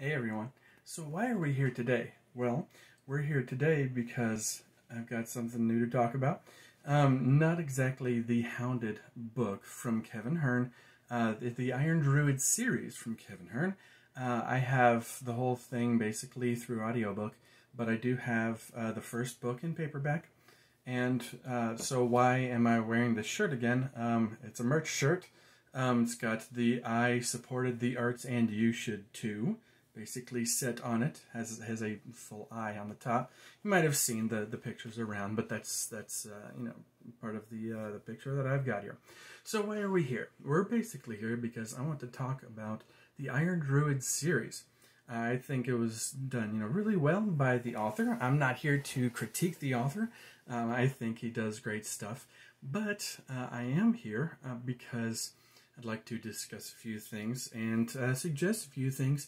Hey everyone. So why are we here today? Well, we're here today because I've got something new to talk about. Not exactly the Hounded book from Kevin Hearn, the Iron Druid series from Kevin Hearn. I have the whole thing basically through audiobook, but I do have the first book in paperback. And so why am I wearing this shirt again? It's a merch shirt. It's got the I supported the arts and you should too basically set on it. Has a full eye on the top. You might have seen the pictures around, but that's part of the picture that I've got here. So why are we here? We're basically here because I want to talk about the Iron Druid series. I think it was done, really well by the author. I'm not here to critique the author. I think he does great stuff, but I am here because I'd like to discuss a few things and suggest a few things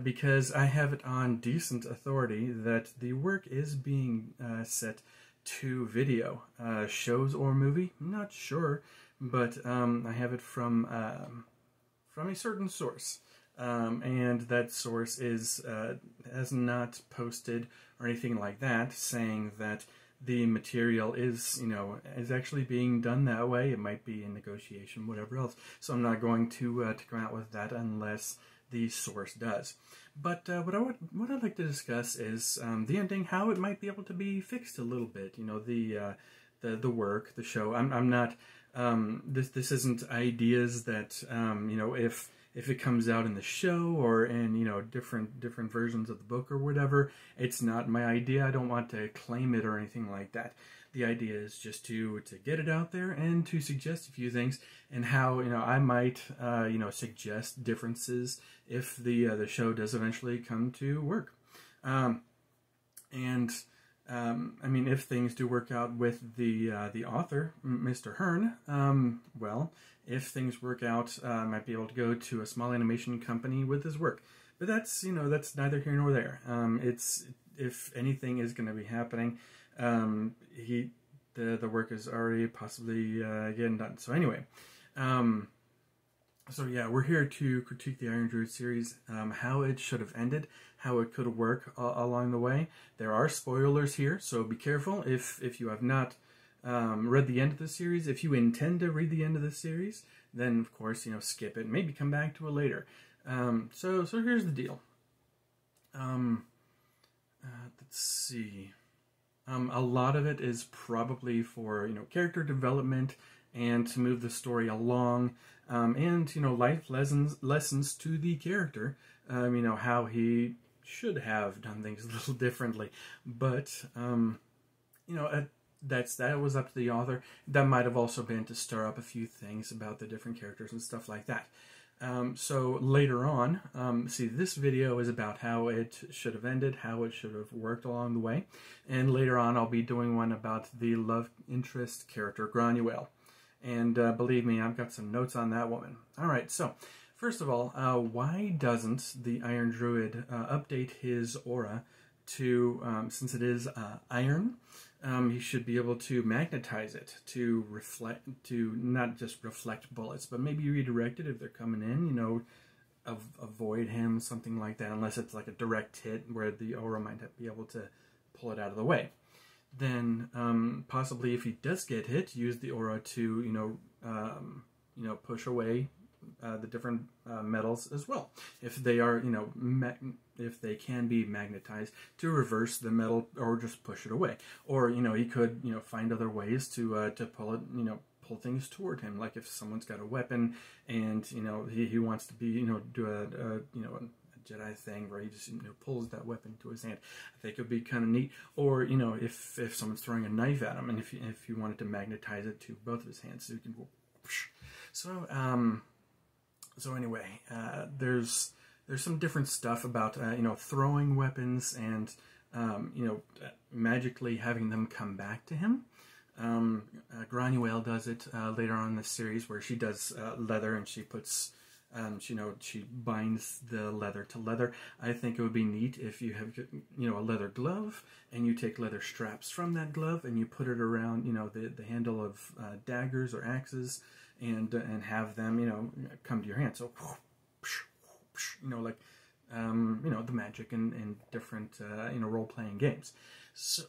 because I have it on decent authority that the work is being set to video, shows or movie. I'm not sure, but I have it from a certain source. And that source has not posted or anything like that, saying that the material is actually being done that way. It might be in negotiation, whatever else. So I'm not going to come out with that unless the source does. But what I'd like to discuss is the ending, how it might be able to be fixed a little bit. The work, the show. I'm not. This isn't ideas that if it comes out in the show or in different versions of the book or whatever, it's not my idea. I don't want to claim it or anything like that. The idea is just to get it out there and to suggest a few things and how I might suggest differences if the show does eventually come to work. I mean, if things do work out with the author, Mr. Hearn, well, if things work out, I might be able to go to a small animation company with his work. But that's that's neither here nor there. It's if anything is going to be happening, the work is already possibly getting done. So anyway, so yeah, we're here to critique the Iron Druid series, how it should have ended, how it could work along the way. There are spoilers here, so be careful if you have not read the end of the series. If you intend to read the end of the series, then of course skip it. Maybe come back to it later. So here's the deal. Let's see. A lot of it is probably for character development and to move the story along, and life lessons to the character. How he should have done things a little differently, but that was up to the author. That might have also been to stir up a few things about the different characters and stuff like that. So later on, see, this video is about how it should have ended, how it should have worked along the way, and later on I'll be doing one about the love interest character Granuel. And believe me, I've got some notes on that woman. Alright, so first of all, why doesn't the Iron Druid update his aura to, since it is iron, he should be able to magnetize it to reflect, to not just reflect bullets, but maybe redirect it if they're coming in, avoid him, something like that, unless it's like a direct hit where the aura might be able to pull it out of the way. Then possibly if he does get hit, use the aura to push away the different metals as well, if they are if they can be magnetized, to reverse the metal or just push it away. Or he could find other ways to pull it, pull things toward him, like if someone's got a weapon and he wants to be do a Jedi thing where he just pulls that weapon to his hand. I think it would be kind of neat. Or if someone's throwing a knife at him, and if you wanted to magnetize it to both of his hands, so you can go. So anyway, there's some different stuff about throwing weapons and magically having them come back to him. Granuel does it later on in the series, where she does leather and she puts she binds the leather to leather. I think it would be neat if you have a leather glove and you take leather straps from that glove and you put it around the handle of daggers or axes, and have them come to your hand. So like the magic and different, role-playing games. So,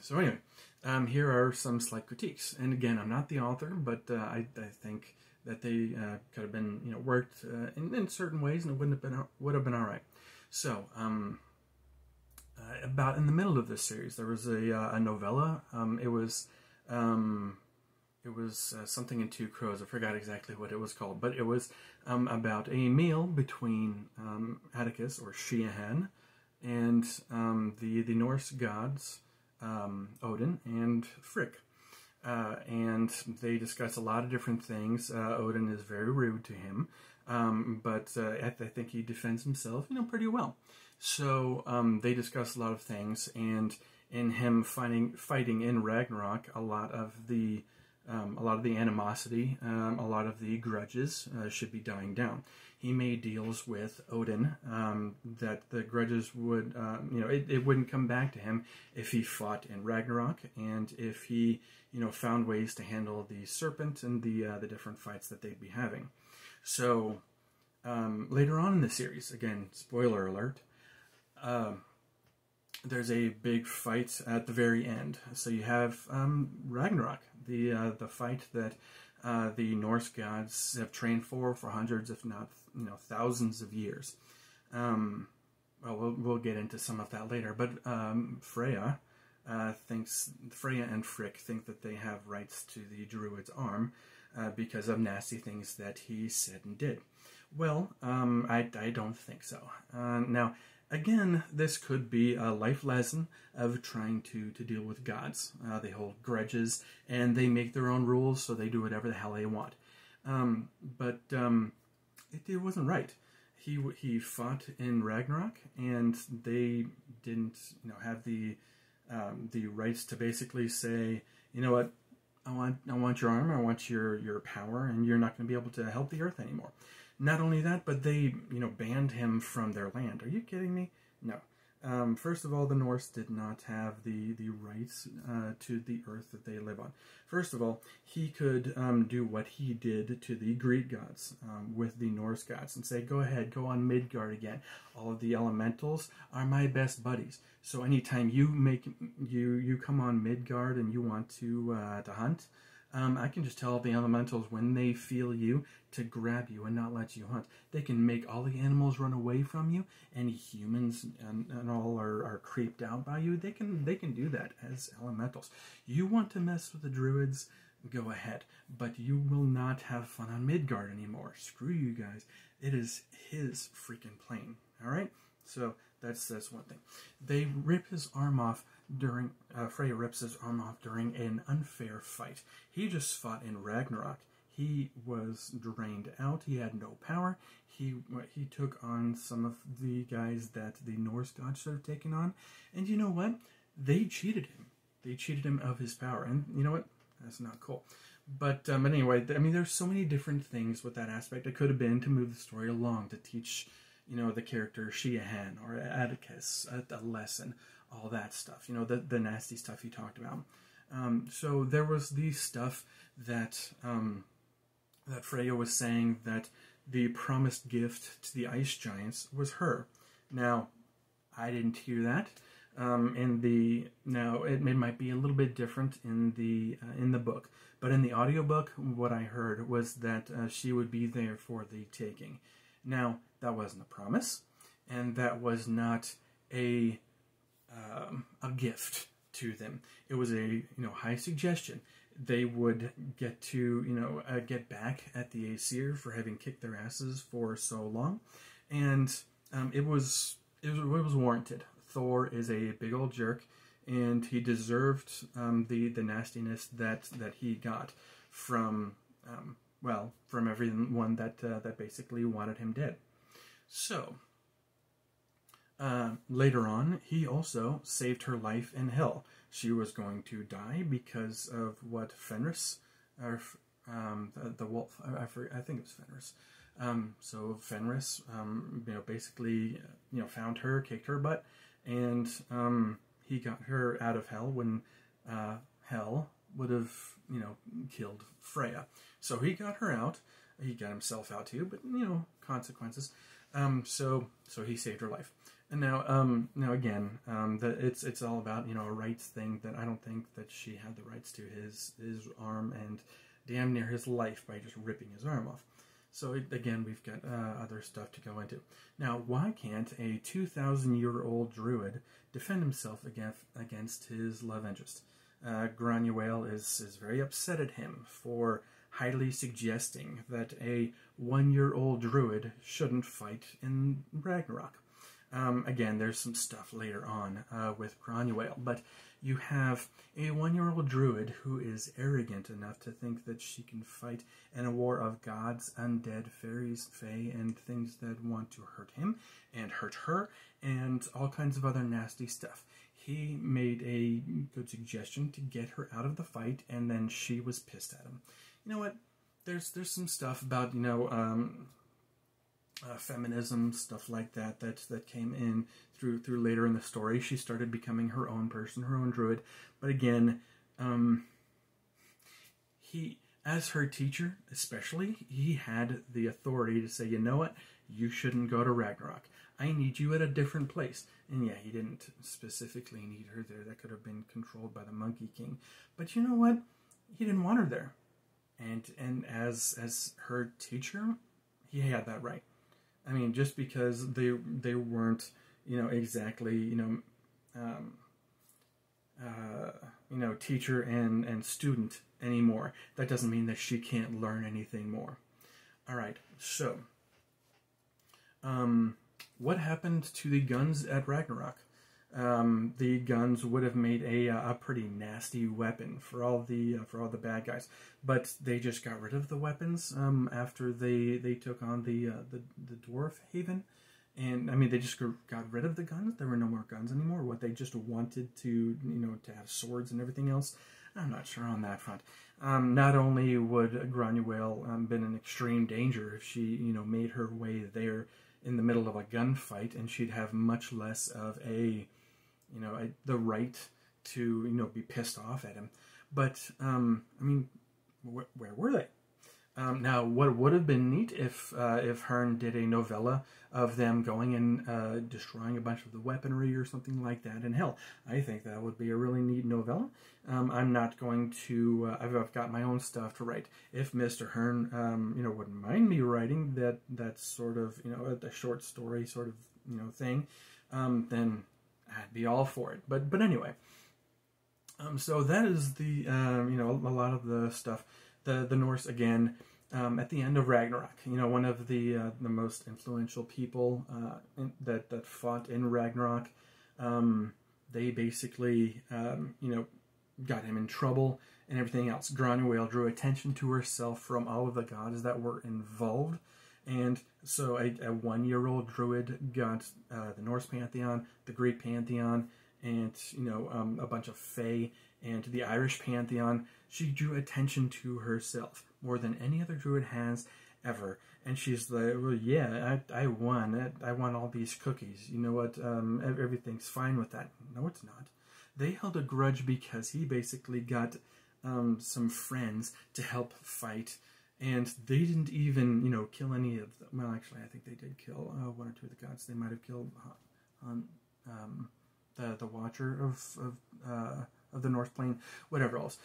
so anyway, here are some slight critiques. And again, I'm not the author, but I think that they could have been, worked in certain ways, and it would have been all right. So, about in the middle of this series, there was a novella. It was something in Two Crows. I forgot exactly what it was called, but it was about a meal between Atticus, or Sheahan, and the Norse gods, Odin and Frigg. And they discuss a lot of different things. Odin is very rude to him, but I think he defends himself, pretty well. So they discuss a lot of things, and in him fighting in Ragnarok, a lot of the animosity, a lot of the grudges should be dying down. He made deals with Odin that the grudges would, it wouldn't come back to him if he fought in Ragnarok, and if he, found ways to handle the serpent and the different fights that they'd be having. So later on in the series, again, spoiler alert, there's a big fight at the very end. So you have Ragnarok, the fight that the Norse gods have trained for hundreds, if not thousands of years. Well, we'll get into some of that later. But Freya and Frigg think that they have rights to the druid's arm because of nasty things that he said and did. Well, I don't think so. Now, again, this could be a life lesson of trying to deal with gods. They hold grudges, and they make their own rules, so they do whatever the hell they want. But it wasn't right. He fought in Ragnarok, and they didn't, have the rights to basically say, you know what, I want your armor, I want your power, and you're not going to be able to help the Earth anymore. Not only that, but they, banned him from their land. Are you kidding me? No. First of all, the Norse did not have the rights to the Earth that they live on. First of all, he could do what he did to the Greek gods with the Norse gods and say, go ahead, go on Midgard again. All of the elementals are my best buddies. So anytime you come on Midgard and you want to hunt, I can just tell the elementals when they feel you to grab you and not let you hunt. They can make all the animals run away from you. Any humans and all are creeped out by you. They can do that as elementals. You want to mess with the druids? Go ahead. But you will not have fun on Midgard anymore. Screw you guys. It is his freaking plane. All right? So that's one thing. They rip his arm off during Freya rips his arm off during an unfair fight. He just fought in Ragnarok. He was drained out. He had no power. He took on some of the guys that the Norse gods should have taken on. And you know what? They cheated him. They cheated him of his power. And you know what? That's not cool. But anyway, I mean, there's so many different things with that aspect. It could have been to move the story along, to teach, the character Sheahan or Atticus a lesson, all that stuff. The nasty stuff he talked about. So there was the stuff that that Freya was saying that the promised gift to the ice giants was her. Now, I didn't hear that. Now it might be a little bit different in the book, but in the audiobook, what I heard was that she would be there for the taking. Now, that wasn't a promise, and that was not a gift to them. It was a high suggestion. They would get to get back at the Aesir for having kicked their asses for so long, and it was warranted. Thor is a big old jerk, and he deserved the nastiness that he got from from everyone that basically wanted him dead. So later on, he also saved her life in hell. She was going to die because of what Fenris, or the wolf. I think it was Fenris. So Fenris, basically, found her, kicked her butt, and he got her out of hell when hell would have, killed Freya. So he got her out. He got himself out too, but consequences. So he saved her life. And now again, it's all about, a rights thing, that I don't think that she had the rights to his arm and damn near his life by just ripping his arm off. So again, we've got other stuff to go into. Now, why can't a 2,000-year-old druid defend himself against his love interest? Granuaile is very upset at him for highly suggesting that a 1-year-old druid shouldn't fight in Ragnarok. Again, there's some stuff later on with Granuaile, but you have a 1-year-old druid who is arrogant enough to think that she can fight in a war of gods, undead, fairies, fae, and things that want to hurt him and hurt her, and all kinds of other nasty stuff. He made a good suggestion to get her out of the fight, and then she was pissed at him. You know what? There's some stuff about, feminism, stuff like that came in through later in the story. She started becoming her own person, her own druid. But again, he, as her teacher especially, he had the authority to say, you know what, you shouldn't go to Ragnarok. I need you at a different place. And yeah, he didn't specifically need her there. That could have been controlled by the Monkey King. But you know what? He didn't want her there. And as her teacher, he had that right. I mean, just because they weren't, exactly, teacher and student anymore, that doesn't mean that she can't learn anything more. All right, so what happened to the guns at Ragnarok? The guns would have made a pretty nasty weapon for all the bad guys, but they just got rid of the weapons after they took on the dwarf haven, and I mean they just got rid of the guns. There were no more guns anymore. What, they just wanted to to have swords and everything else? I'm not sure on that front. Not only would Granuaile been in extreme danger if she made her way there in the middle of a gunfight, and she'd have much less of the right to, be pissed off at him. But, I mean, where were they? Now, what would have been neat if Hearn did a novella of them going and destroying a bunch of the weaponry or something like that. And hell, I think that would be a really neat novella. I'm not going to, I've got my own stuff to write. If Mr. Hearn, wouldn't mind me writing that sort of, a short story sort of, thing, then I'd be all for it. But anyway, so that is the, a lot of the stuff. The Norse, again, at the end of Ragnarok, one of the most influential people that fought in Ragnarok, they basically, got him in trouble and everything else. Granuaile drew attention to herself from all of the gods that were involved. And so a 1-year-old druid got the Norse pantheon, the Greek pantheon, and, a bunch of fae, and the Irish pantheon. She drew attention to herself more than any other druid has ever. And she's like, well, yeah, I won. I won all these cookies. You know what? Everything's fine with that. No, it's not. They held a grudge because he basically got some friends to help fight. And they didn't even, kill any of them. Well, actually, I think they did kill 1 or 2 of the gods. They might have killed the Watcher of the North Plane, whatever else.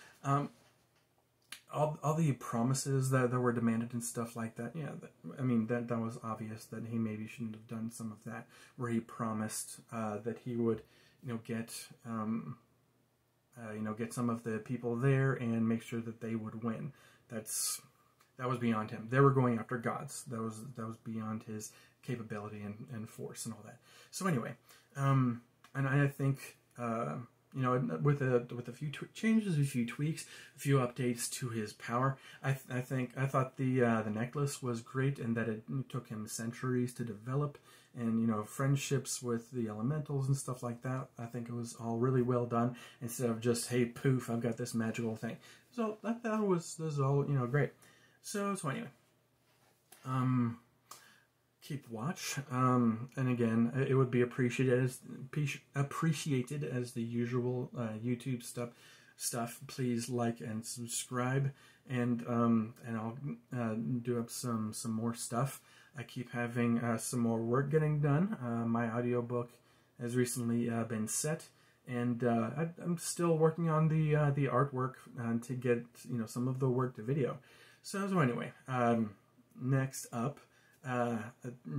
All the promises that were demanded and stuff like that. Yeah, that was obvious that he maybe shouldn't have done some of that, where he promised that he would, get some of the people there and make sure that they would win. That was beyond him. They were going after gods. That was beyond his capability and force and all that. So anyway, and I think with a few changes, a few tweaks, a few updates to his power, I thought the necklace was great, and that it took him centuries to develop, and friendships with the elementals and stuff like that. I think it was all really well done, instead of just, hey, poof, I've got this magical thing. So that was all great. So anyway, keep watch, and again, it would be appreciated as the usual YouTube stuff. Please like and subscribe, and I'll do up some more stuff. I keep having some more work getting done. My audiobook has recently been set, and I'm still working on the artwork to get some of the work to video. So anyway, next up,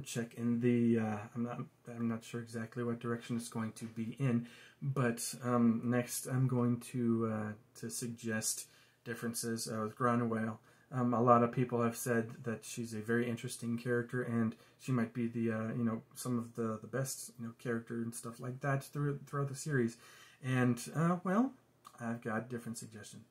check in the. I'm not sure exactly what direction it's going to be in, but next I'm going to suggest differences with Whale. A lot of people have said that she's a very interesting character, and she might be the some of the best character and stuff like that throughout the series. And well, I've got different suggestions.